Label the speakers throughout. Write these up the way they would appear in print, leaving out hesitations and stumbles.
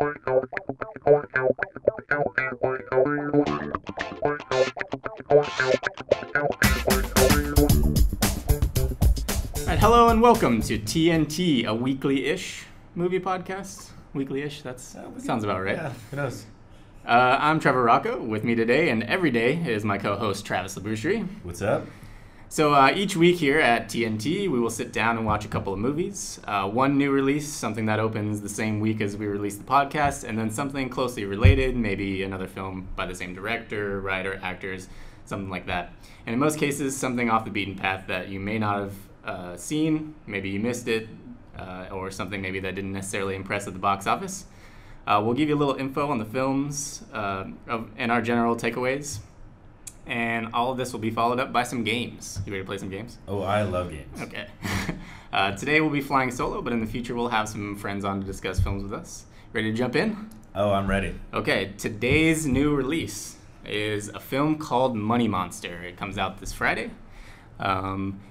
Speaker 1: Right, hello and welcome to TNT, a weekly-ish movie podcast. Weekly-ish, that sounds about right.
Speaker 2: Yeah, who knows?
Speaker 1: I'm Trevor Rocco. With me today and every day is my co-host Travis Labrucherie.
Speaker 2: What's up?
Speaker 1: So each week here at TNT, we will sit down and watch a couple of movies. One new release, something that opens the same week as we release the podcast, and then something closely related, maybe another film by the same director, writer, actors, something like that. And in most cases, something off the beaten path that you may not have seen, maybe you missed it, or something maybe that didn't necessarily impress at the box office. We'll give you a little info on the films and our general takeaways. And all of this will be followed up by some games. You ready to play some games?
Speaker 2: Oh, I love games.
Speaker 1: Okay. Today we'll be flying solo, but in the future we'll have some friends on to discuss films with us. Ready to jump in?
Speaker 2: Oh, I'm ready.
Speaker 1: Okay, today's new release is a film called Money Monster. It comes out this Friday.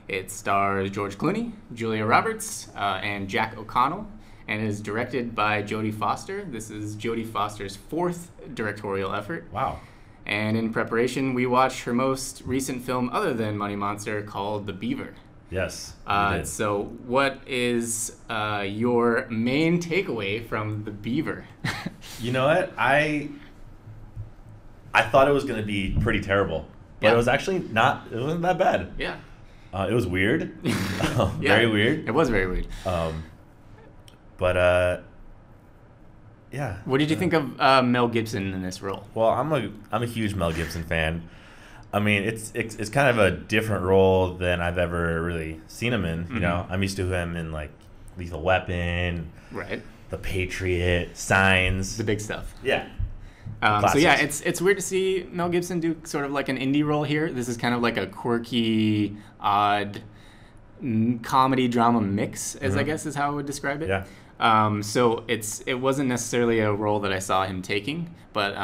Speaker 1: It stars George Clooney, Julia Roberts, and Jack O'Connell, and is directed by Jodie Foster. This is Jodie Foster's fourth directorial effort.
Speaker 2: Wow.
Speaker 1: And in preparation, we watched her most recent film other than Money Monster called The Beaver.
Speaker 2: Yes,
Speaker 1: So what is your main takeaway from The Beaver?
Speaker 2: You know what? I thought it was going to be pretty terrible, but
Speaker 1: Yeah.
Speaker 2: it was actually not. It wasn't that bad.
Speaker 1: Yeah.
Speaker 2: It was weird. Very weird.
Speaker 1: It was very weird.
Speaker 2: But yeah.
Speaker 1: What did you think of Mel Gibson in this role?
Speaker 2: Well, I'm a huge Mel Gibson fan. I mean, it's kind of a different role than I've ever really seen him in. You know, I'm used to him in like Lethal Weapon,
Speaker 1: Right.
Speaker 2: The Patriot, Signs,
Speaker 1: The big stuff.
Speaker 2: Yeah.
Speaker 1: So yeah, it's weird to see Mel Gibson do sort of like an indie role here. This is kind of like a quirky, odd comedy drama mix, as I guess is how I would describe it.
Speaker 2: Yeah.
Speaker 1: So it wasn't necessarily a role that I saw him taking, but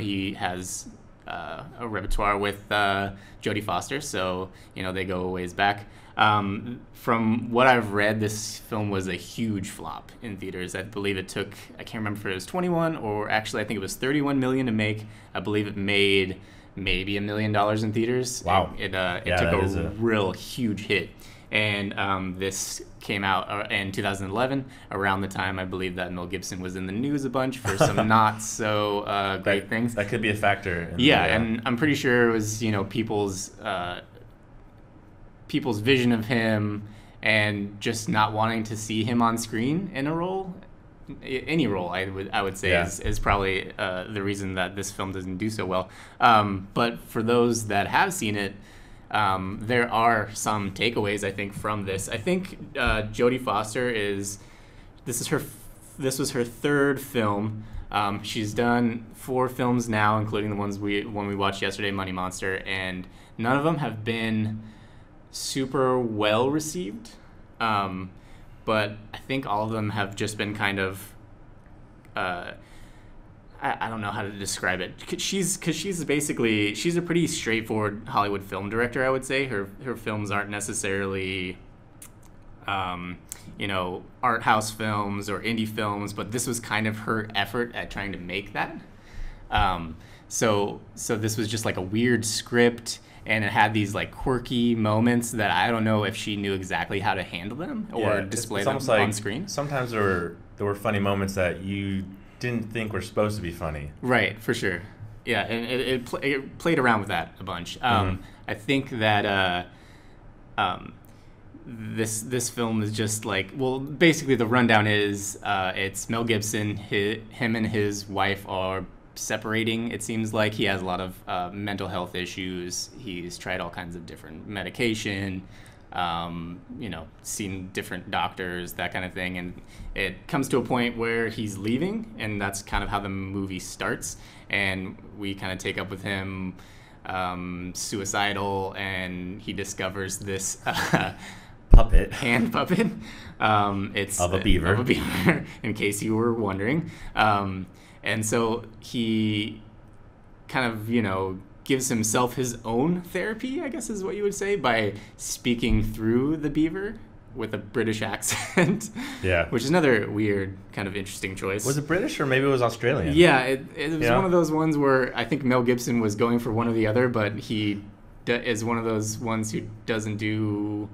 Speaker 1: he has a repertoire with Jodie Foster, so they go a ways back. From what I've read, this film was a huge flop in theaters. I believe it took, I can't remember if it was 21 or actually I think it was 31 million to make. I believe it made maybe $1 million in theaters.
Speaker 2: Wow.
Speaker 1: It took a real huge hit. And this came out in 2011, around the time I believe that Mel Gibson was in the news a bunch for some not so great things.
Speaker 2: That could be a factor.
Speaker 1: And I'm pretty sure it was people's vision of him and just not wanting to see him on screen in a role. Any role, I would say, is probably the reason that this film doesn't do so well. But for those that have seen it, there are some takeaways, I think, from this. I think Jodie Foster this was her third film. She's done 4 films now, including the one we watched yesterday, Money Monster, and none of them have been super well received. But I think all of them have just been kind of I don't know how to describe it. She's a pretty straightforward Hollywood film director, I would say. Her films aren't necessarily art house films or indie films, but this was kind of her effort at trying to make that. So this was just like a weird script, and it had these like quirky moments that I don't know if she knew exactly how to handle them or display them on screen.
Speaker 2: Sometimes there were funny moments that you didn't think were supposed to be funny.
Speaker 1: Right, for sure. Yeah, and it played around with that a bunch. I think that this film is just like, well, basically the rundown is it's Mel Gibson. Him and his wife are separating. It seems like he has a lot of mental health issues. He's tried all kinds of different medication. Seen different doctors, that kind of thing, and it comes to a point where he's leaving, and that's kind of how the movie starts, and we kind of take up with him suicidal, and he discovers this hand puppet. It's
Speaker 2: of a beaver,
Speaker 1: in case you were wondering, and so he kind of gives himself his own therapy, I guess is what you would say, by speaking through the beaver. with a British accent.
Speaker 2: Yeah.
Speaker 1: Which is another weird, kind of interesting choice.
Speaker 2: Was it British or maybe it was Australian?
Speaker 1: Yeah, it was one of those ones where I think Mel Gibson was going for one or the other, but he is one of those ones who doesn't do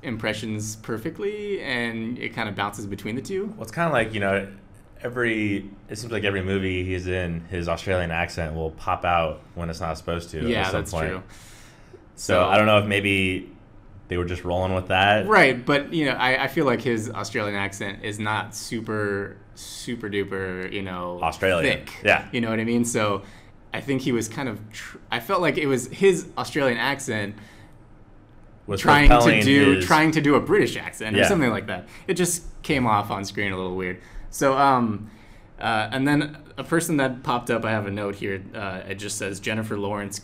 Speaker 1: impressions perfectly, and it kind of bounces between the two.
Speaker 2: Well, it's kind of like, it seems like every movie he's in, his Australian accent will pop out when it's not supposed to.
Speaker 1: Yeah,
Speaker 2: at some
Speaker 1: that's
Speaker 2: point.
Speaker 1: true.
Speaker 2: So I don't know if maybe they were just rolling with that.
Speaker 1: Right, but I feel like his Australian accent is not super duper,
Speaker 2: Australian.
Speaker 1: thick.
Speaker 2: Yeah.
Speaker 1: You know what I mean? So I think he was kind of I felt like it was his Australian accent
Speaker 2: Was
Speaker 1: trying
Speaker 2: propelling
Speaker 1: to do a British accent or
Speaker 2: Yeah.
Speaker 1: something like that. It just came off on screen a little weird. So and then a person that popped up, I have a note here. It just says Jennifer Lawrence ?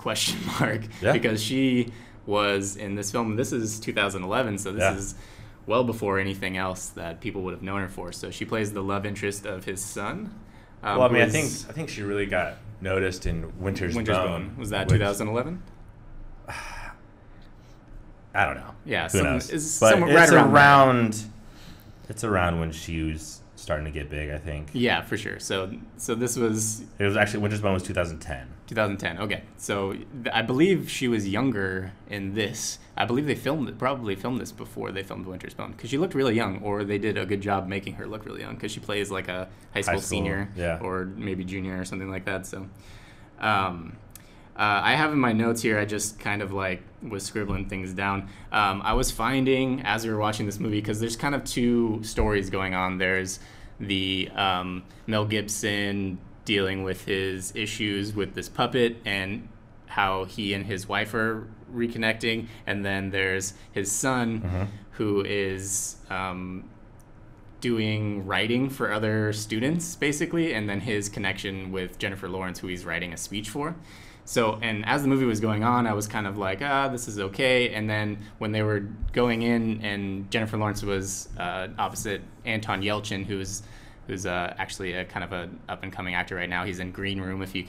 Speaker 2: Yeah.
Speaker 1: Because she was in this film. This is 2011, so this is well before anything else that people would have known her for. So she plays the love interest of his son.
Speaker 2: Well, I mean, I think she really got noticed in Winter's Bone.
Speaker 1: Was that 2011?
Speaker 2: I don't know.
Speaker 1: Yeah,
Speaker 2: Who knows?
Speaker 1: But
Speaker 2: it's
Speaker 1: right around
Speaker 2: it's around when she was starting to get big, I think.
Speaker 1: Yeah, for sure. So this was...
Speaker 2: It was actually, Winter's Bone was 2010.
Speaker 1: 2010, okay. So I believe she was younger in this. I believe they probably filmed this before they filmed Winter's Bone, because she looked really young, or they did a good job making her look really young, because she plays like a high school senior, or maybe junior or something like that. So I have in my notes here, I just kind of like was scribbling things down. I was finding, as we were watching this movie, because there's kind of two stories going on. There's the Mel Gibson dealing with his issues with this puppet and how he and his wife are reconnecting, and then there's his son who is doing writing for other students, basically, and then his connection with Jennifer Lawrence, who he's writing a speech for. So, and as the movie was going on, I was kind of like, this is okay. And then when they were going in, and Jennifer Lawrence was opposite Anton Yelchin, who's actually a kind of a up and coming actor right now. He's in Green Room. If you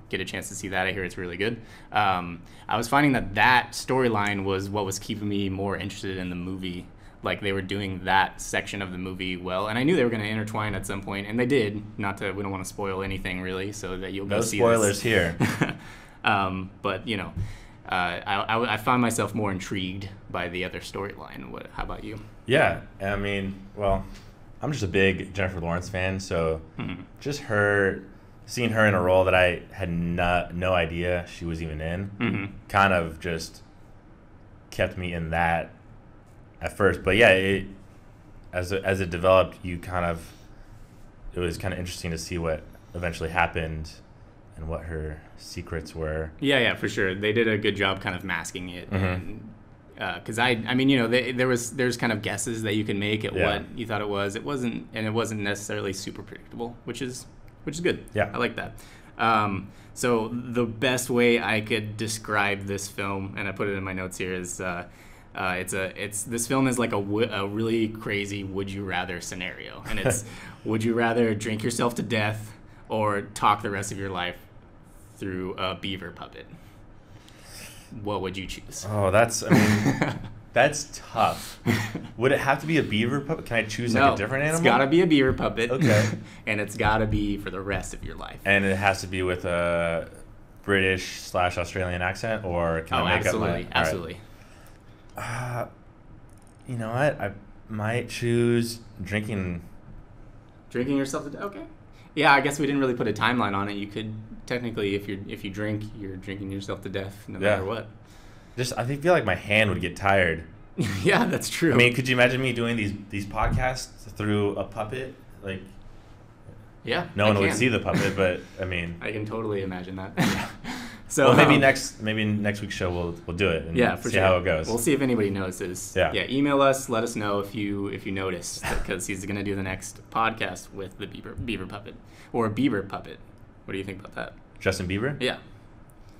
Speaker 1: get a chance to see that, I hear it's really good. I was finding that storyline was what was keeping me more interested in the movie. Like, they were doing that section of the movie well, and I knew they were going to intertwine at some point, and they did. We don't want to spoil anything really, so that you'll go see this.
Speaker 2: No spoilers here.
Speaker 1: But I found myself more intrigued by the other storyline. How about you?
Speaker 2: Yeah, I mean, well, I'm just a big Jennifer Lawrence fan, so just seeing her in a role that I had no idea she was even in, kind of just kept me in that at first. But yeah, as it developed, it was kind of interesting to see what eventually happened and what her secrets were.
Speaker 1: Yeah, for sure. They did a good job kind of masking it. Because there's kind of guesses that you can make at what you thought it was. It wasn't necessarily super predictable, which is good.
Speaker 2: Yeah,
Speaker 1: I like that. So the best way I could describe this film, and I put it in my notes here, is this film is like a really crazy would you rather scenario, and it's would you rather drink yourself to death or talk the rest of your life through a beaver puppet? What would you choose?
Speaker 2: Oh, that's tough. Would it have to be a beaver puppet? Can I choose a different animal?
Speaker 1: It's got to be a beaver puppet.
Speaker 2: Okay.
Speaker 1: And it's got to be for the rest of your life.
Speaker 2: And it has to be with a British/Australian accent, or can I make
Speaker 1: absolutely,
Speaker 2: up
Speaker 1: absolutely.
Speaker 2: Right. You know what? I might choose drinking
Speaker 1: yourself to death. Okay. Yeah, I guess we didn't really put a timeline on it. You could technically, if you drink, you're drinking yourself to death no matter what.
Speaker 2: I feel like my hand would get tired.
Speaker 1: Yeah, that's true.
Speaker 2: I mean, could you imagine me doing these podcasts through a puppet? Like,
Speaker 1: yeah,
Speaker 2: no one would see the puppet, but I mean,
Speaker 1: I can totally imagine that. So
Speaker 2: well, maybe next week's show we'll do it and see how it goes.
Speaker 1: We'll see if anybody notices. Yeah, email us. Let us know if you notice, because he's going to do the next podcast with the beaver puppet or a beaver puppet. What do you think about that?
Speaker 2: Justin Bieber?
Speaker 1: Yeah.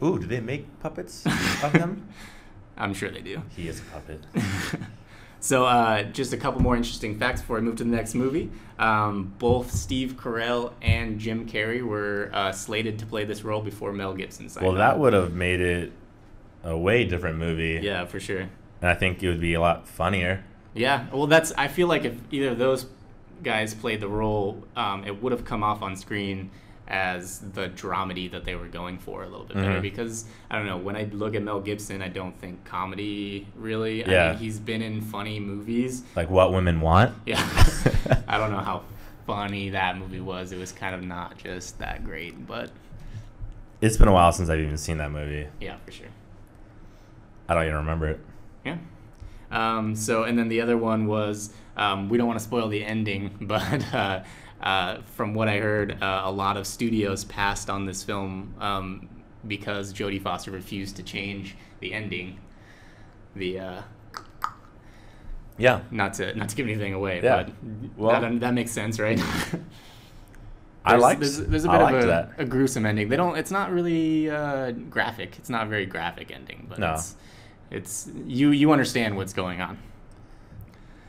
Speaker 2: Ooh, do they make puppets of him?
Speaker 1: I'm sure they do.
Speaker 2: He is a puppet.
Speaker 1: So just a couple more interesting facts before I move to the next movie. Both Steve Carell and Jim Carrey were slated to play this role before Mel Gibson signed on.
Speaker 2: That would have made it a way different movie.
Speaker 1: Yeah, for sure.
Speaker 2: And I think it would be a lot funnier.
Speaker 1: Yeah, well, I feel like if either of those guys played the role, it would have come off on screen as the dramedy that they were going for a little bit better. Because I don't know, when I look at Mel Gibson, I don't think comedy really.
Speaker 2: Yeah.
Speaker 1: I mean, he's been in funny movies.
Speaker 2: Like What Women Want.
Speaker 1: Yeah, I don't know how funny that movie was. It was kind of not just that great, but
Speaker 2: It's been a while since I've even seen that movie.
Speaker 1: yeah, for sure.
Speaker 2: I don't even remember it.
Speaker 1: Yeah. So, and then the other one was, we don't want to spoil the ending, but from what I heard, a lot of studios passed on this film because Jodie Foster refused to change the ending.
Speaker 2: Yeah.
Speaker 1: Not to give anything away,
Speaker 2: Yeah.
Speaker 1: but
Speaker 2: Well,
Speaker 1: that makes sense, right?
Speaker 2: there's
Speaker 1: a bit of a gruesome ending. It's not really graphic. It's not a very graphic ending, but
Speaker 2: No.
Speaker 1: it's you understand what's going on.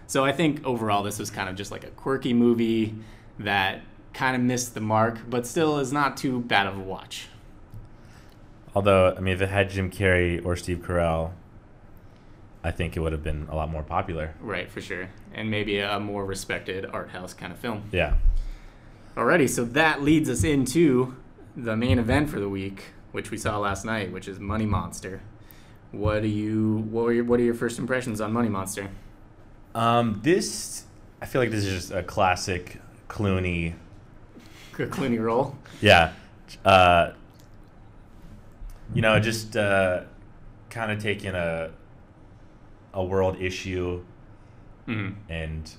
Speaker 1: So I think overall this was kind of just like a quirky movie that kind of missed the mark, but still is not too bad of a watch.
Speaker 2: Although, I mean, if it had Jim Carrey or Steve Carell, I think it would have been a lot more popular.
Speaker 1: Right, for sure. And maybe a more respected art house kind of film.
Speaker 2: Yeah.
Speaker 1: Alrighty, so that leads us into the main event for the week, which we saw last night, which is Money Monster. What are your first impressions on Money Monster?
Speaker 2: I feel like this is just a classic Clooney.
Speaker 1: Clooney role.
Speaker 2: Yeah. Just kind of taking a world issue and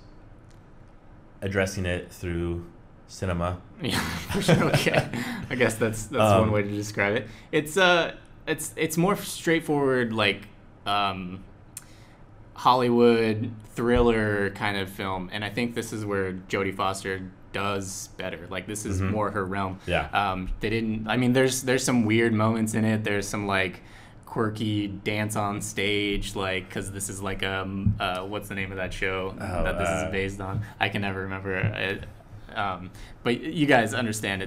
Speaker 2: addressing it through cinema.
Speaker 1: Yeah, for sure. Okay, I guess that's one way to describe it. It's more straightforward, like Hollywood thriller kind of film, and I think this is where Jodie Foster does better. Like, this is more her realm.
Speaker 2: Yeah.
Speaker 1: They didn't. I mean, there's some weird moments in it. There's some like quirky dance on stage, like, because this is like what's the name of that show that this is based on? I can never remember it. But you guys understand,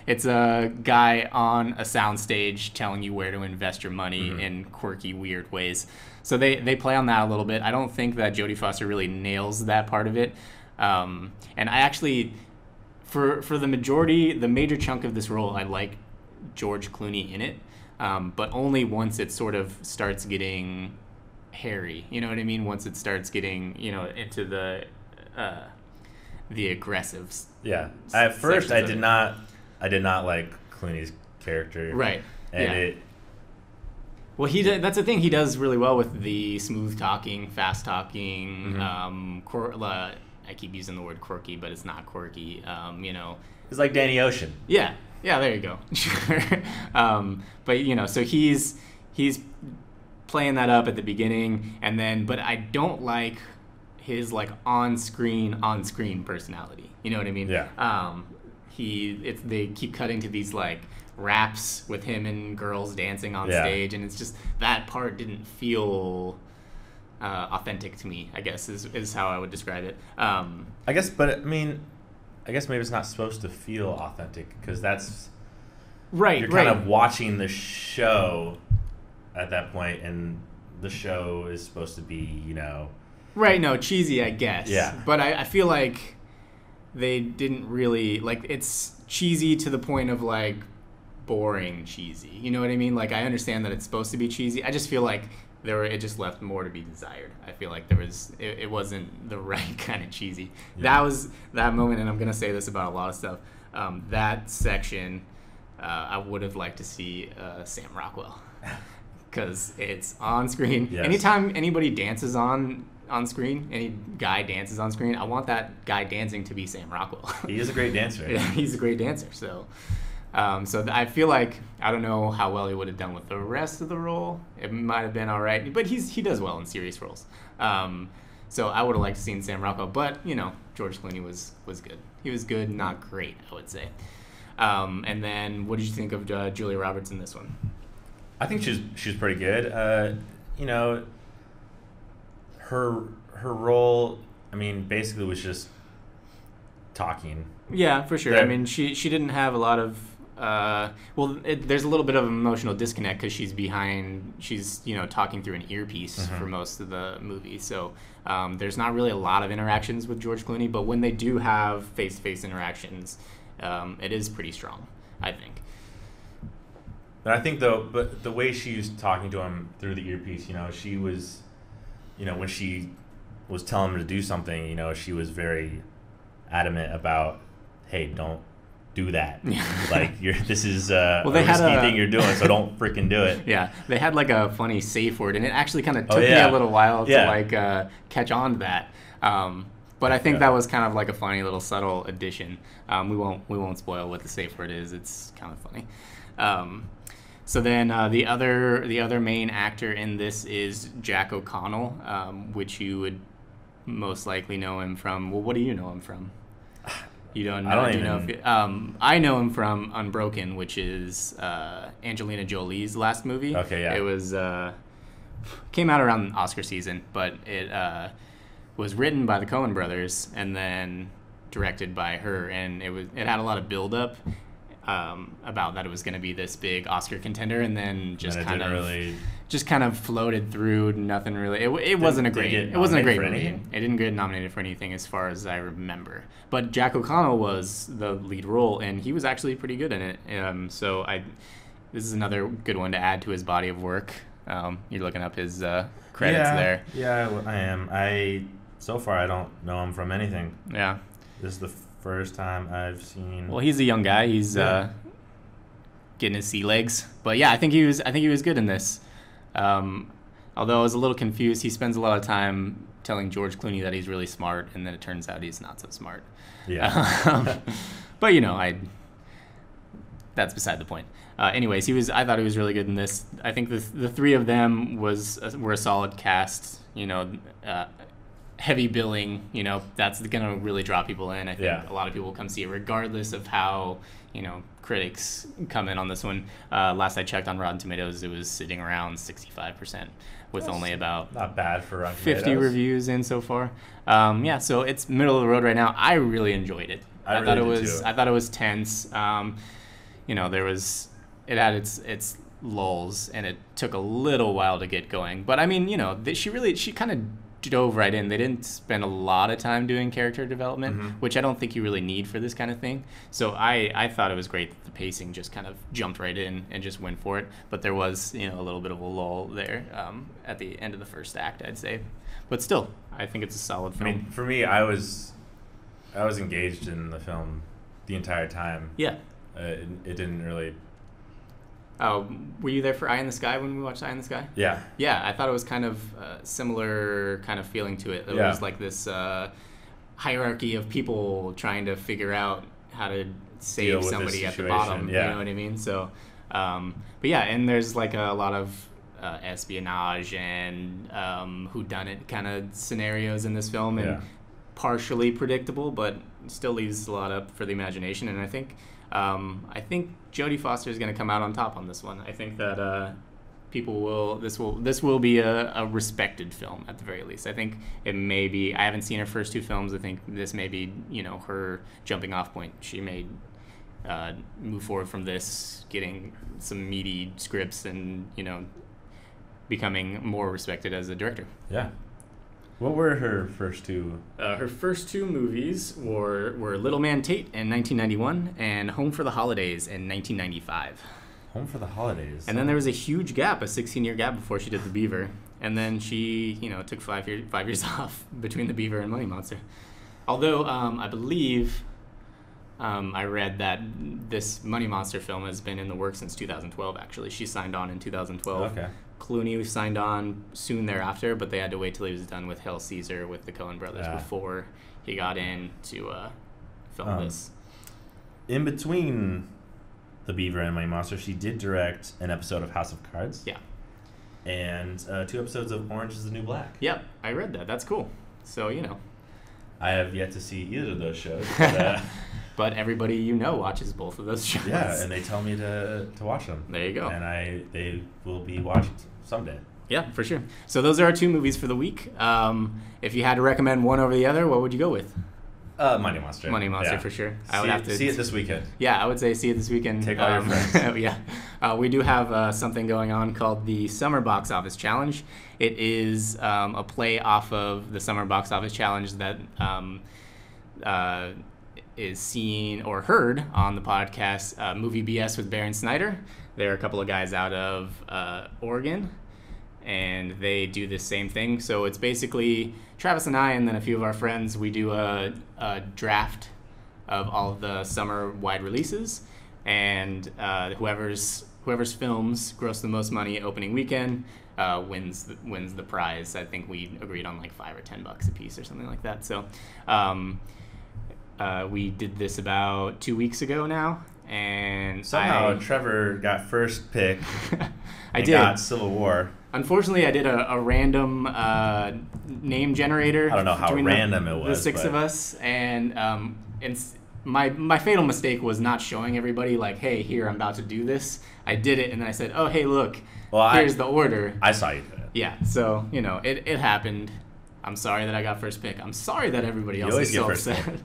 Speaker 1: it's a guy on a soundstage telling you where to invest your money in quirky, weird ways. So they play on that a little bit. I don't think that Jodie Foster really nails that part of it. And I actually, for the major chunk of this role, I like George Clooney in it, but only once it sort of starts getting hairy. You know what I mean? Once it starts getting, into the aggressive.
Speaker 2: Yeah. At first, I did not like Clooney's character.
Speaker 1: Right.
Speaker 2: And
Speaker 1: well, that's the thing. He does really well with the smooth talking, fast talking. I keep using the word quirky, but it's not quirky.
Speaker 2: It's like Danny Ocean.
Speaker 1: Yeah. Yeah. There you go. Sure. But so he's playing that up at the beginning, but I don't like his like on-screen personality. You know what I mean?
Speaker 2: Yeah.
Speaker 1: They keep cutting to these like raps with him and girls dancing on stage, and it's just that part didn't feel authentic to me, I guess is how I would describe it.
Speaker 2: I guess maybe it's not supposed to feel authentic, because that's
Speaker 1: right.
Speaker 2: You're kind of watching the show at that point, and the show is supposed to be,
Speaker 1: Right, no, cheesy, I guess.
Speaker 2: Yeah.
Speaker 1: But I feel like they didn't really, like, it's cheesy to the point of, like, boring cheesy. You know what I mean? Like, I understand that it's supposed to be cheesy. I just feel like it just left more to be desired. I feel like it wasn't the right kind of cheesy. Yeah. That was that moment, and I'm going to say this about a lot of stuff. That section, I would have liked to see Sam Rockwell. Because it's on screen.
Speaker 2: Yes.
Speaker 1: Anytime anybody dances on screen, any guy dances on screen, I want that guy dancing to be Sam Rockwell.
Speaker 2: He is a great dancer.
Speaker 1: Yeah, he's a great dancer. So I feel like, I don't know how well he would have done with the rest of the role. It might have been all right, but he does well in serious roles. So I would have liked to seen Sam Rockwell, but George Clooney was good. He was good, not great, I would say. And then, what did you think of Julia Roberts in this one?
Speaker 2: I think she's pretty good. Her role, I mean, basically was just talking.
Speaker 1: Yeah, for sure. I mean, she didn't have a lot of there's a little bit of an emotional disconnect because she's talking through an earpiece for most of the movie. So there's not really a lot of interactions with George Clooney, but when they do have face-to-face interactions, it is pretty strong, I think.
Speaker 2: But I think but the way she was talking to him through the earpiece, she was, when she was telling him to do something, she was very adamant about, hey, don't do that. Like this is a risky thing you're doing, so don't freaking do it.
Speaker 1: Yeah, they had like a funny safe word, and it actually kind of took me a little while to catch on to that. But I think that was kind of like a funny little subtle addition. We won't spoil what the safe word is. It's kind of funny. So then the other main actor in this is Jack O'Connell, which you would most likely know him from. Well, what do you know him from? You don't know? I don't know. I know him from Unbroken, which is Angelina Jolie's last movie.
Speaker 2: Okay, yeah.
Speaker 1: It was came out around Oscar season, but it was written by the Coen brothers and then directed by her, and it had a lot of build up about that it was going to be this big Oscar contender, and then just kind of floated through. Nothing really. It wasn't a great movie. It didn't get nominated for anything as far as I remember. But Jack O'Connell was the lead role, and he was actually pretty good in it. This is another good one to add to his body of work. You're looking up his credits there.
Speaker 2: Yeah, I am. So far I don't know him from anything.
Speaker 1: Yeah.
Speaker 2: This is the first time I've seen.
Speaker 1: Well, he's a young guy. He's getting his sea legs, but yeah, I think he was good in this. Although I was a little confused, he spends a lot of time telling George Clooney that he's really smart, and then it turns out he's not so smart.
Speaker 2: Yeah.
Speaker 1: But that's beside the point. Anyways, I thought he was really good in this. I think the three of them were a solid cast. Heavy billing, that's gonna really draw people in. I think a lot of people come see it regardless of how critics come in on this one. Last I checked on Rotten Tomatoes, it was sitting around 65% with only about
Speaker 2: not bad for Rotten
Speaker 1: 50
Speaker 2: Tomatoes.
Speaker 1: Reviews in so far. So it's middle of the road right now. I really enjoyed it. I thought it was tense. It had its lulls, and it took a little while to get going. But I mean, she kind of dove right in. They didn't spend a lot of time doing character development, which I don't think you really need for this kind of thing. So I thought it was great that the pacing just kind of jumped right in and just went for it. But there was a little bit of a lull there at the end of the first act, I'd say. But still, I think it's a solid film.
Speaker 2: I mean, for me, I was engaged in the film the entire time.
Speaker 1: Yeah.
Speaker 2: It didn't really.
Speaker 1: Were you there for Eye in the Sky when we watched Eye in the Sky?
Speaker 2: Yeah.
Speaker 1: Yeah, I thought it was kind of similar kind of feeling to it. There was like this hierarchy of people trying to figure out how to save somebody at the bottom.
Speaker 2: Yeah.
Speaker 1: You know what I mean? So, but yeah, and there's like a lot of espionage and whodunit kind of scenarios in this film, and partially predictable, but still leaves a lot up for the imagination. And I think Jodie Foster is going to come out on top on this one. I think that this will be a respected film at the very least. I think it may be. I haven't seen her first two films. I think this may be her jumping off point. She may move forward from this, getting some meaty scripts and becoming more respected as a director.
Speaker 2: Yeah. What were her first two?
Speaker 1: Her first two movies were Little Man Tate in 1991 and Home for the Holidays in 1995.
Speaker 2: Home for the Holidays.
Speaker 1: And then there was a huge gap, a 16-year gap before she did The Beaver. And then she, took 5 years off between The Beaver and Money Monster. Although I believe I read that this Money Monster film has been in the works since 2012, actually. She signed on in 2012.
Speaker 2: Okay.
Speaker 1: Clooney signed on soon thereafter, but they had to wait till he was done with Hail Caesar with the Coen brothers before he got in to film this.
Speaker 2: In between The Beaver and Money Monster, she did direct an episode of House of Cards.
Speaker 1: Yeah.
Speaker 2: And 2 episodes of Orange is the New Black.
Speaker 1: Yep, I read that. That's cool. So,
Speaker 2: I have yet to see either of those shows.
Speaker 1: But everybody watches both of those shows.
Speaker 2: Yeah, and they tell me to watch them.
Speaker 1: There you go.
Speaker 2: And they will be watched someday.
Speaker 1: Yeah, for sure. So those are our 2 movies for the week. If you had to recommend one over the other, what would you go with?
Speaker 2: Money Monster.
Speaker 1: Money Monster for sure. I would have to
Speaker 2: see it this weekend.
Speaker 1: Yeah, I would say see it this weekend.
Speaker 2: Take all your friends.
Speaker 1: Yeah, we do have something going on called the Summer Box Office Challenge. It is a play off of the Summer Box Office Challenge that is seen or heard on the podcast Movie BS with Baron Snyder. They're a couple of guys out of Oregon, and they do the same thing. So it's basically Travis and I, and then a few of our friends, we do a draft of all of the summer wide releases, and whoever's films gross the most money opening weekend wins the prize. I think we agreed on like $5 or $10 a piece or something like that. So we did this about 2 weeks ago now, and
Speaker 2: somehow Trevor got first pick.
Speaker 1: I did.
Speaker 2: Got Civil War.
Speaker 1: Unfortunately, I did a random name generator.
Speaker 2: I don't know how random it was.
Speaker 1: The six of us, and my fatal mistake was not showing everybody like, hey, here, I'm about to do this. I did it, and then I said, oh, hey, look, here's the order.
Speaker 2: I saw you do it.
Speaker 1: Yeah, so it happened. I'm sorry that I got first pick. I'm sorry that everybody else is so upset.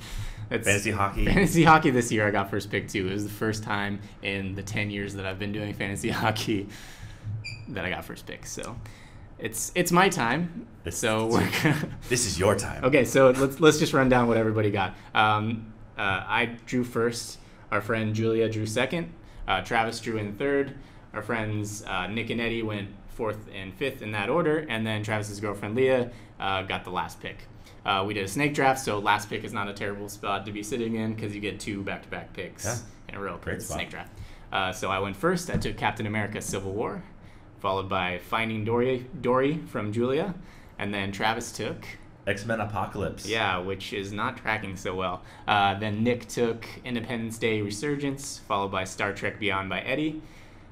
Speaker 2: Fantasy hockey.
Speaker 1: Fantasy hockey this year, I got first pick too. It was the first time in the 10 years that I've been doing fantasy hockey that I got first pick. So it's my time. This
Speaker 2: is your time.
Speaker 1: Okay, so let's just run down what everybody got. I drew first. Our friend Julia drew second. Travis drew in third. Our friends Nick and Eddie went fourth and fifth in that order, and then Travis's girlfriend Leah got the last pick. We did a snake draft, so last pick is not a terrible spot to be sitting in because you get 2 back-to-back picks in a row.
Speaker 2: Great spot.
Speaker 1: Snake draft. So I went first. I took Captain America: Civil War, followed by Finding Dory from Julia, and then Travis took
Speaker 2: X-Men Apocalypse.
Speaker 1: Yeah, which is not tracking so well. Then Nick took Independence Day: Resurgence, followed by Star Trek Beyond by Eddie.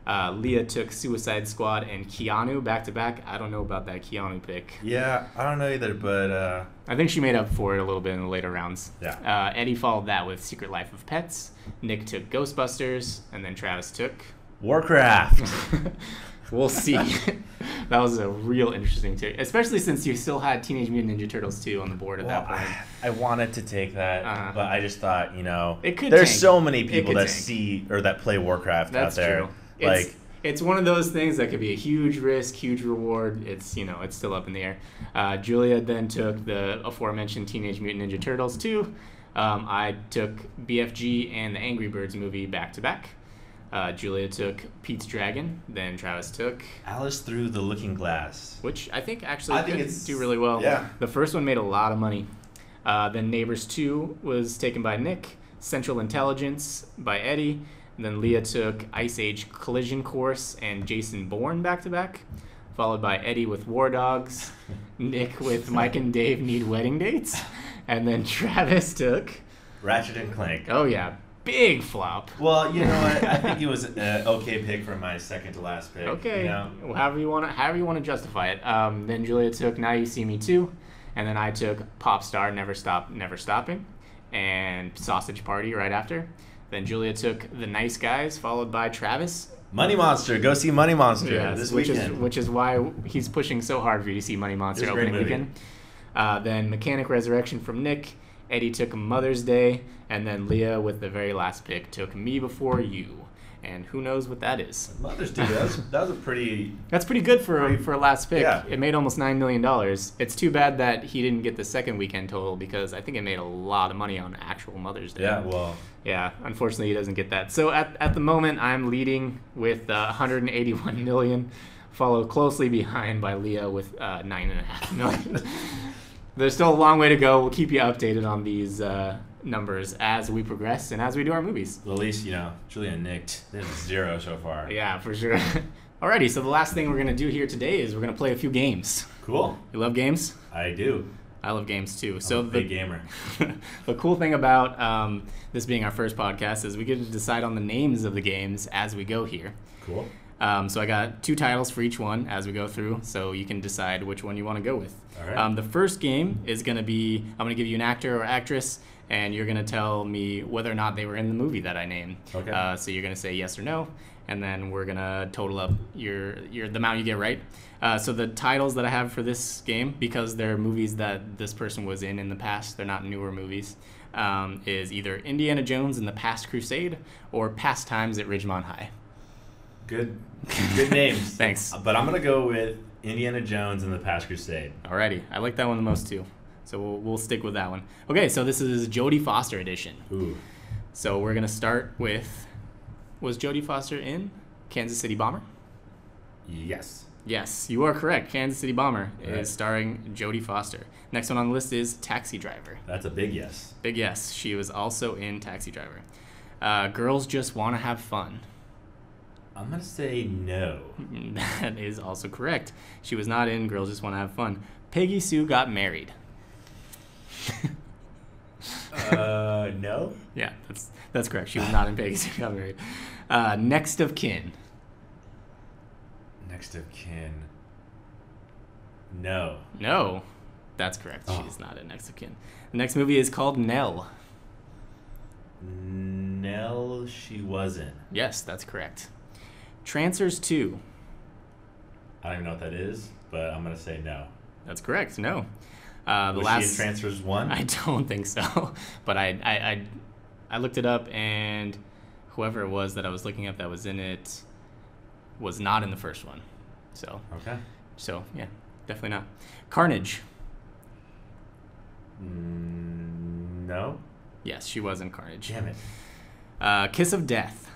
Speaker 1: Leah took Suicide Squad and Keanu back-to-back. I don't know about that Keanu pick.
Speaker 2: Yeah, I don't know either, but
Speaker 1: I think she made up for it a little bit in the later rounds.
Speaker 2: Yeah.
Speaker 1: Eddie followed that with Secret Life of Pets. Nick took Ghostbusters, and then Travis took
Speaker 2: Warcraft.
Speaker 1: We'll see. That was a real interesting take, especially since you still had Teenage Mutant Ninja Turtles 2 on the board at that point.
Speaker 2: I wanted to take that, but I just thought,
Speaker 1: it could
Speaker 2: there's
Speaker 1: tank.
Speaker 2: so many people that
Speaker 1: tank.
Speaker 2: see or that play Warcraft
Speaker 1: That's
Speaker 2: out there.
Speaker 1: True. It's one of those things that could be a huge risk, huge reward. It's it's still up in the air. Julia then took the aforementioned Teenage Mutant Ninja Turtles 2. I took BFG and the Angry Birds movie back to back. Julia took Pete's Dragon. Then Travis took
Speaker 2: Alice Through the Looking Glass,
Speaker 1: which I think could do really well.
Speaker 2: Yeah.
Speaker 1: The first one made a lot of money. Then Neighbors 2 was taken by Nick. Central Intelligence by Eddie. And then Leah took Ice Age Collision Course and Jason Bourne back-to-back, followed by Eddie with War Dogs, Nick with Mike and Dave Need Wedding Dates, and then Travis took
Speaker 2: Ratchet and Clank.
Speaker 1: Oh, yeah. Big flop.
Speaker 2: Well, you know what? I think it was an okay pick for my second to last pick.
Speaker 1: Okay. Well, however you want to justify it. Then Julia took Now You See Me Too, and then I took Pop Star, Never Stop, Never Stopping, and Sausage Party right after. Then Julia took The Nice Guys, followed by Travis.
Speaker 2: Money Monster. Go see Money Monster this
Speaker 1: weekend. Which is why he's pushing so hard for you to see Money Monster opening weekend. Then Mechanic Resurrection from Nick. Eddie took Mother's Day. And then Leah, with the very last pick, took Me Before You. And who knows what that is.
Speaker 2: Mother's Day, that was a pretty...
Speaker 1: That's pretty good for a last pick.
Speaker 2: Yeah.
Speaker 1: It made almost $9 million. It's too bad that he didn't get the second weekend total because I think it made a lot of money on actual Mother's Day.
Speaker 2: Yeah, well...
Speaker 1: Yeah, unfortunately he doesn't get that. So at the moment, I'm leading with $181 million, followed closely behind by Leah with $9.5 million. There's still a long way to go. We'll keep you updated on these numbers as we progress and as we do our movies.
Speaker 2: Well, at least, Julia and Nick, they're 0 so far.
Speaker 1: Yeah, for sure. Alrighty, so the last thing we're going to do here today is we're going to play a few games.
Speaker 2: Cool.
Speaker 1: You love games?
Speaker 2: I do.
Speaker 1: I love games too.
Speaker 2: I'm a big gamer.
Speaker 1: The cool thing about this being our first podcast is we get to decide on the names of the games as we go here.
Speaker 2: Cool.
Speaker 1: So I got 2 titles for each one as we go through, so you can decide which one you want to go with.
Speaker 2: All right.
Speaker 1: The first game is going to be, I'm going to give you an actor or actress, and you're going to tell me whether or not they were in the movie that I named.
Speaker 2: Okay.
Speaker 1: So you're going to say yes or no, and then we're going to total up the amount you get right. So the titles that I have for this game, because they're movies that this person was in the past, they're not newer movies, is either Indiana Jones and the Past Crusade or Past Times at Ridgemont High.
Speaker 2: Good names.
Speaker 1: Thanks.
Speaker 2: But I'm going to go with Indiana Jones and the Past Crusade.
Speaker 1: Alrighty. I like that one the most, too. So we'll stick with that one. Okay, so this is Jodie Foster edition.
Speaker 2: Ooh.
Speaker 1: So we're going to start with, was Jodie Foster in Kansas City Bomber?
Speaker 2: Yes.
Speaker 1: Yes, you are correct. Kansas City Bomber is starring Jodie Foster. Next one on the list is Taxi Driver.
Speaker 2: That's a big yes.
Speaker 1: Big yes. She was also in Taxi Driver. Girls Just Want to Have Fun.
Speaker 2: I'm going to say no.
Speaker 1: That is also correct. She was not in Girls Just Want to Have Fun. Peggy Sue Got Married.
Speaker 2: No?
Speaker 1: Yeah, that's correct. She was not in Peggy Sue Got Married. Next of Kin.
Speaker 2: Next of Kin. No.
Speaker 1: No, that's correct.
Speaker 2: Oh.
Speaker 1: She's not in Next of Kin. The next movie is called Nell.
Speaker 2: Nell, she wasn't.
Speaker 1: Yes, that's correct. Trancers 2.
Speaker 2: I don't even know what that is, but I'm going to say no.
Speaker 1: That's correct. No.
Speaker 2: Was she in Trancers 1?
Speaker 1: I don't think so, but I looked it up, and whoever it was that I was looking up that was in it was not in the first one. So
Speaker 2: Okay.
Speaker 1: So yeah, definitely not. Carnage.
Speaker 2: No.
Speaker 1: Yes, she was in Carnage.
Speaker 2: Damn it.
Speaker 1: Kiss of Death.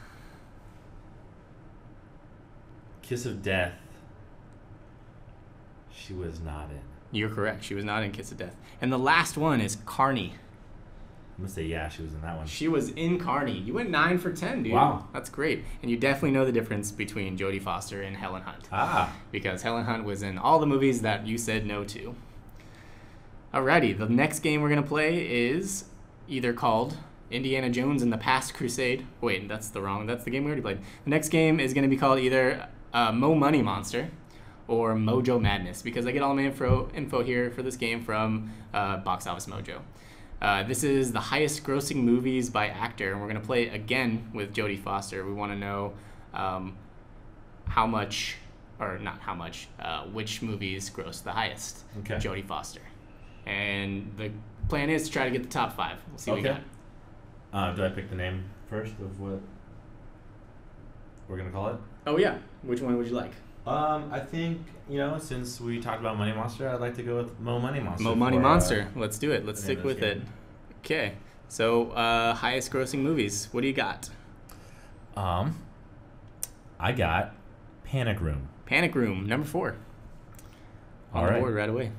Speaker 2: Kiss of Death. She was not in.
Speaker 1: You're correct. She was not in Kiss of Death. And the last one is Carney.
Speaker 2: I'm going to say yeah, she was in that one.
Speaker 1: She was in Carney. You went 9 for 10, dude.
Speaker 2: Wow.
Speaker 1: That's great. And you definitely know the difference between Jodie Foster and Helen Hunt. Because Helen Hunt was in all the movies that you said no to. Alrighty, the next game we're going to play is either called Indiana Jones and the Past Crusade. Wait, that's the game we already played. The next game is going to be called either Mo Money Monster or Mojo Madness, because I get all my info here for this game from Box Office Mojo. This is the highest grossing movies by actor, and we're going to play again with Jodie Foster. We want to know which movies gross the highest.
Speaker 2: Okay.
Speaker 1: Jodie Foster. And the plan is to try to get the top 5. We'll see what we got.
Speaker 2: Do I pick the name first of what we're going to call it?
Speaker 1: Oh, yeah. Which one would you like?
Speaker 2: I think, since we talked about Money Monster, I'd like to go with Mo Money Monster.
Speaker 1: Mo Money Monster. Let's do it. Let's stick with it. Okay. So, highest grossing movies. What do you got?
Speaker 2: I got Panic Room.
Speaker 1: Panic Room, number 4. On
Speaker 2: All
Speaker 1: the
Speaker 2: right.
Speaker 1: board right away.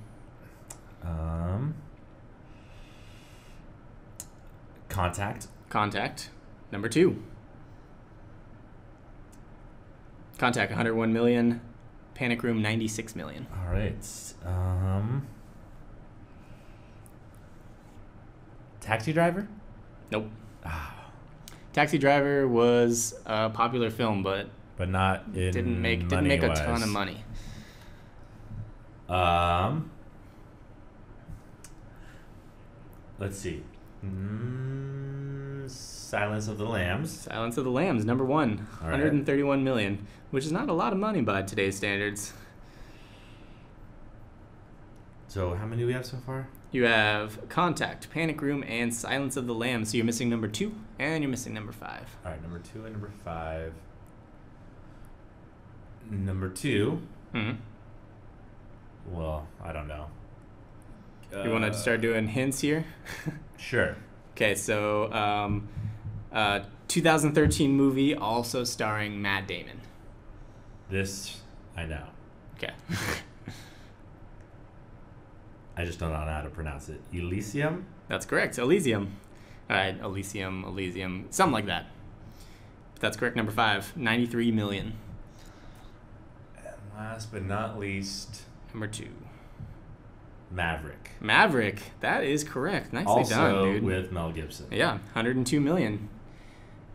Speaker 1: Contact, number 2. Contact, 101 million. Panic Room, 96 million.
Speaker 2: All right. Taxi Driver?
Speaker 1: Nope. Taxi Driver was a popular film, but
Speaker 2: not in
Speaker 1: didn't make a ton of money.
Speaker 2: Let's see. Silence of the Lambs.
Speaker 1: Silence of the Lambs, number 1,
Speaker 2: All right.
Speaker 1: 131 million, which is not a lot of money by today's standards.
Speaker 2: So how many do we have so far?
Speaker 1: You have Contact, Panic Room, and Silence of the Lambs. So you're missing number 2, and you're missing number 5.
Speaker 2: All right, number 2 and number 5. Number 2.
Speaker 1: Mm-hmm.
Speaker 2: Well, I don't know.
Speaker 1: You want to start doing hints here?
Speaker 2: Sure.
Speaker 1: Okay, so 2013 movie also starring Matt Damon.
Speaker 2: This I know.
Speaker 1: Okay.
Speaker 2: I just don't know how to pronounce it. Elysium?
Speaker 1: That's correct. Elysium. All right, Elysium, something like that. But that's correct. Number 5, 93 million.
Speaker 2: And last but not least,
Speaker 1: Number 2.
Speaker 2: Maverick.
Speaker 1: That is correct. Nicely
Speaker 2: Also
Speaker 1: done, dude.
Speaker 2: with Mel Gibson.
Speaker 1: Yeah, 102 million.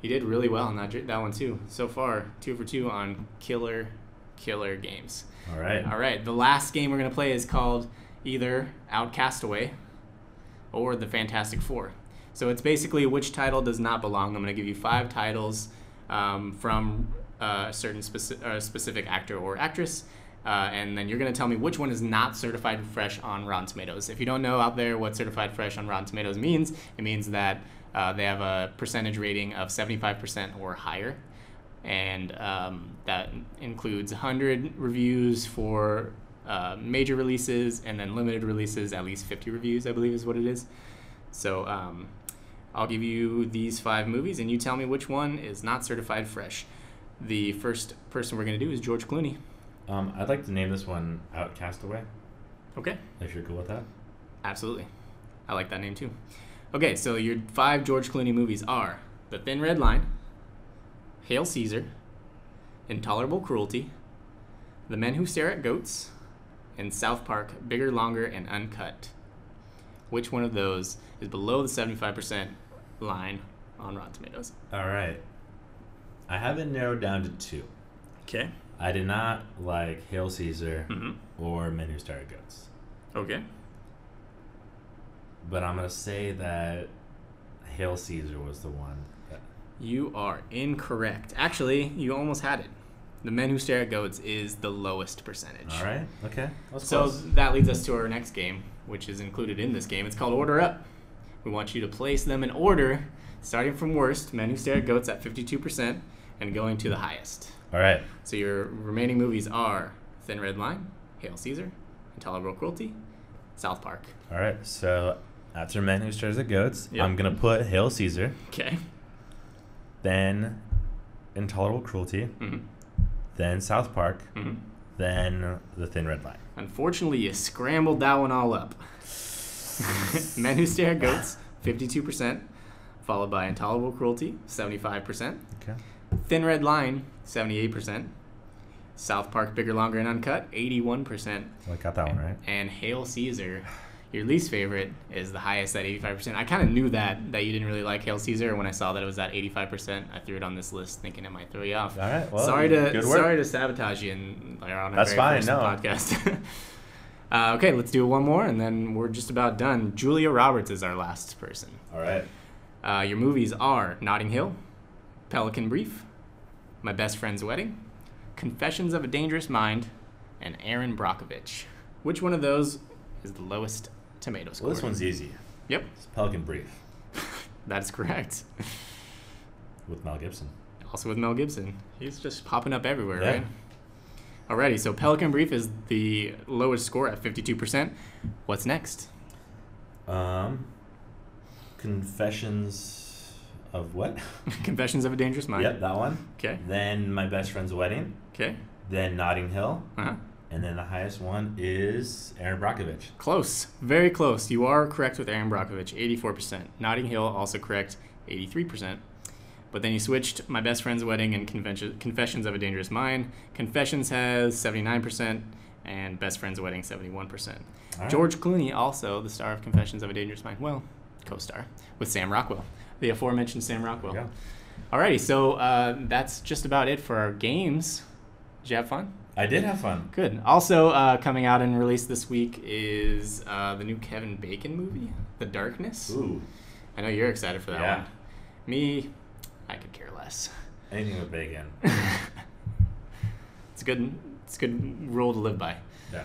Speaker 1: He did really well on that one too. So far, 2 for 2 on killer games.
Speaker 2: All right.
Speaker 1: The last game we're gonna play is called either Outcastaway or The Fantastic Four. So it's basically which title does not belong. I'm gonna give you 5 titles from a certain specific actor or actress, and then you're going to tell me which one is not certified fresh on Rotten Tomatoes. If you don't know out there what certified fresh on Rotten Tomatoes means, it means that they have a percentage rating of 75% or higher. And that includes 100 reviews for major releases, and then limited releases, at least 50 reviews, I believe is what it is. So I'll give you these 5 movies, and you tell me which one is not certified fresh. The first person we're going to do is George Clooney.
Speaker 2: I'd like to name this one Outcastaway.
Speaker 1: Okay.
Speaker 2: If you're cool with that.
Speaker 1: Absolutely. I like that name too. Okay, so your 5 George Clooney movies are The Thin Red Line, Hail Caesar, Intolerable Cruelty, The Men Who Stare at Goats, and South Park, Bigger, Longer, and Uncut. Which one of those is below the 75% line on Rotten Tomatoes?
Speaker 2: All right. I have it narrowed down to 2.
Speaker 1: Okay.
Speaker 2: I did not like Hail Caesar or Men Who Stare at Goats.
Speaker 1: Okay.
Speaker 2: But I'm going to say that Hail Caesar was the one.
Speaker 1: You are incorrect. Actually, you almost had it. The Men Who Stare at Goats is the lowest percentage.
Speaker 2: All right. Okay.
Speaker 1: So that leads us to our next game, which is included in this game. It's called Order Up. We want you to place them in order, starting from worst, Men Who Stare at Goats at 52%, and going to the highest.
Speaker 2: All right.
Speaker 1: So your remaining movies are Thin Red Line, Hail Caesar, Intolerable Cruelty, South Park.
Speaker 2: All right. So after Men Who Stare at Goats, I'm going to put Hail Caesar.
Speaker 1: Okay.
Speaker 2: Then Intolerable Cruelty. Then South Park. Then The Thin Red Line.
Speaker 1: Unfortunately, you scrambled that one all up. Men Who Stare at Goats, 52%, followed by Intolerable Cruelty, 75%.
Speaker 2: Okay.
Speaker 1: Thin Red Line, 78%. South Park, Bigger, Longer, and Uncut, 81%.
Speaker 2: I got that one right.
Speaker 1: And Hail Caesar, your least favorite, is the highest at 85%. I kind of knew that you didn't really like Hail Caesar. When I saw that it was at 85%, I threw it on this list thinking it might throw you off.
Speaker 2: All right. Well,
Speaker 1: sorry to sabotage you on our
Speaker 2: That's
Speaker 1: very first
Speaker 2: fine,
Speaker 1: podcast. Okay, let's do one more, and then we're just about done. Julia Roberts is our last person.
Speaker 2: All right.
Speaker 1: Your movies are Notting Hill, Pelican Brief, My Best Friend's Wedding, Confessions of a Dangerous Mind, and Aaron Brockovich. Which one of those is the lowest tomato score?
Speaker 2: Well, this one's easy.
Speaker 1: Yep.
Speaker 2: It's Pelican Brief.
Speaker 1: That's correct.
Speaker 2: With Mel Gibson.
Speaker 1: Also with Mel Gibson. He's just popping up everywhere,
Speaker 2: Yeah.
Speaker 1: right? Alrighty, so Pelican Brief is the lowest score at 52%. What's next?
Speaker 2: Confessions of what?
Speaker 1: Confessions of a Dangerous Mind.
Speaker 2: Yep, that one.
Speaker 1: Okay.
Speaker 2: Then My Best Friend's Wedding.
Speaker 1: Okay.
Speaker 2: Then Notting Hill.
Speaker 1: Uh-huh.
Speaker 2: And then the highest one is Aaron Brockovich.
Speaker 1: Close. Very close. You are correct with Aaron Brockovich, 84%. Notting Hill, also correct, 83%. But then you switched My Best Friend's Wedding and Confessions of a Dangerous Mind. Confessions has 79%, and Best Friend's Wedding, 71%. Right. George Clooney, also the star of Confessions of a Dangerous Mind. Well, co-star with Sam Rockwell, the aforementioned Sam Rockwell.
Speaker 2: Yeah.
Speaker 1: Alrighty, so that's just about it for our games. Did you have fun?
Speaker 2: I did have fun.
Speaker 1: Good. Also coming out and released this week is the new Kevin Bacon movie, The Darkness.
Speaker 2: Ooh.
Speaker 1: I know you're excited for that
Speaker 2: Yeah.
Speaker 1: one. Me, I could care less.
Speaker 2: Anything with bacon.
Speaker 1: It's a good rule to live by.
Speaker 2: Yeah.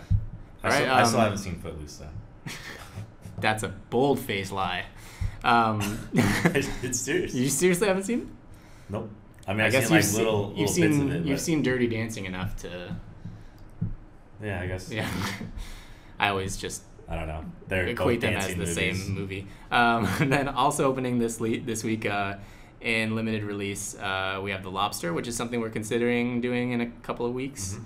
Speaker 1: All right,
Speaker 2: I still haven't seen Footloose, though.
Speaker 1: That's a bold-faced lie.
Speaker 2: It's serious.
Speaker 1: You seriously haven't seen it?
Speaker 2: Nope. I mean,
Speaker 1: I guess
Speaker 2: I've seen little bits of it.
Speaker 1: You've seen Dirty Dancing enough to...
Speaker 2: Yeah, I guess.
Speaker 1: Yeah. I always just...
Speaker 2: I don't know. They're
Speaker 1: equate
Speaker 2: both
Speaker 1: them as
Speaker 2: dancing
Speaker 1: the
Speaker 2: movies.
Speaker 1: same movie. And then also opening this week in limited release, we have The Lobster, which is something we're considering doing in a couple of weeks.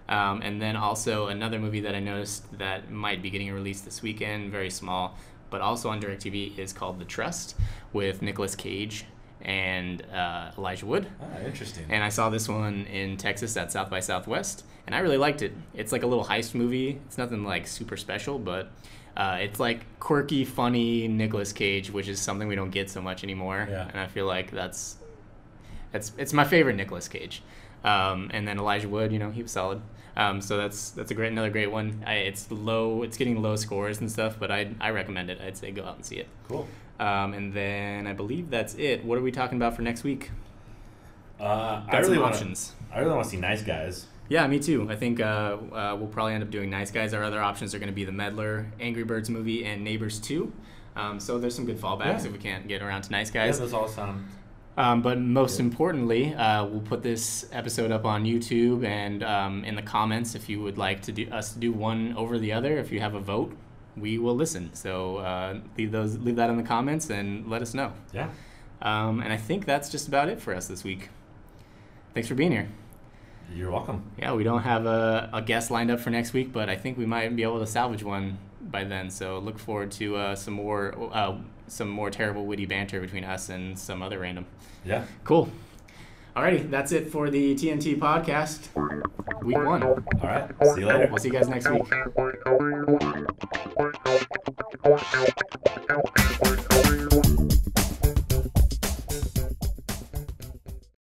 Speaker 1: Mm-hmm. And then also another movie that I noticed that might be getting a release this weekend, very small, but also on DirecTV, is called The Trust with Nicolas Cage and Elijah Wood.
Speaker 2: Ah, interesting.
Speaker 1: And I saw this one in Texas at South by Southwest, and I really liked it. It's like a little heist movie. It's nothing like super special, but it's like quirky, funny Nicolas Cage, which is something we don't get so much anymore.
Speaker 2: Yeah.
Speaker 1: And I feel like it's my favorite Nicolas Cage. And then Elijah Wood, he was solid. So that's another great one. It's getting low scores and stuff, but I recommend it. I'd say go out and see it.
Speaker 2: Cool.
Speaker 1: And then I believe that's it. What are we talking about for next week?
Speaker 2: I really want
Speaker 1: options.
Speaker 2: to see Nice Guys.
Speaker 1: Yeah, me too. I think we'll probably end up doing Nice Guys. Our other options are going to be The Meddler, Angry Birds movie, and Neighbors 2. So there's some good fallbacks if we can't get around to Nice Guys.
Speaker 2: Yeah, those all sound...
Speaker 1: But most importantly, we'll put this episode up on YouTube and in the comments if you would like us to do one over the other. If you have a vote, we will listen. So leave that in the comments and let us know.
Speaker 2: Yeah.
Speaker 1: And I think that's just about it for us this week. Thanks for being here.
Speaker 2: You're welcome.
Speaker 1: Yeah, we don't have a guest lined up for next week, but I think we might be able to salvage one by then. So look forward to some more terrible witty banter between us and some other random.
Speaker 2: Yeah.
Speaker 1: Cool. Alrighty, that's it for the TNT podcast, week 1.
Speaker 2: All right. See you later.
Speaker 1: We'll see you guys next week.